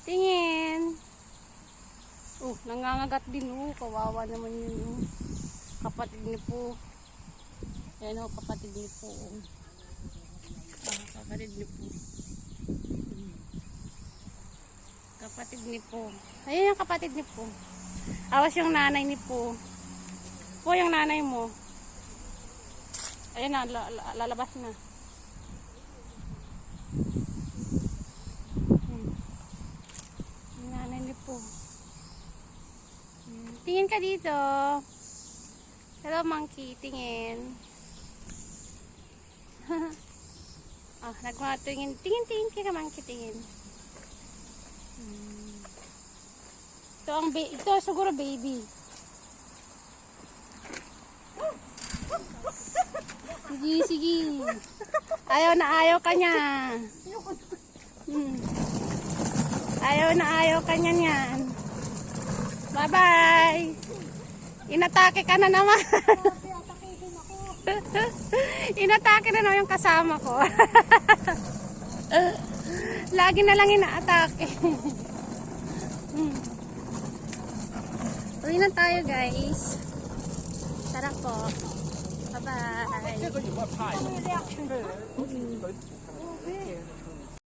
Tingin. Nangangagat din kawawa naman yun kapatid ni po. Ayan kapatid ni po. Kapatid ni po. Kapatid ni po. Ayan yung kapatid ni po. Awas yung nanay ni po. Po yung nanay mo. Ayan na, lalabas na. Yung nanay ni po. Tingin ka dito. Hello monkey, tingin. Nagmatingin. Tingin ka monkey, tingin. Ito siguro baby. Sige. Ayaw ka niya. Ayaw ka niya niyan. Bye-bye. Inatake ka na naman. Inatake na naman yung kasama ko. Lagi na lang inaatake. Uwi na tayo guys. Tara po. Bye-bye.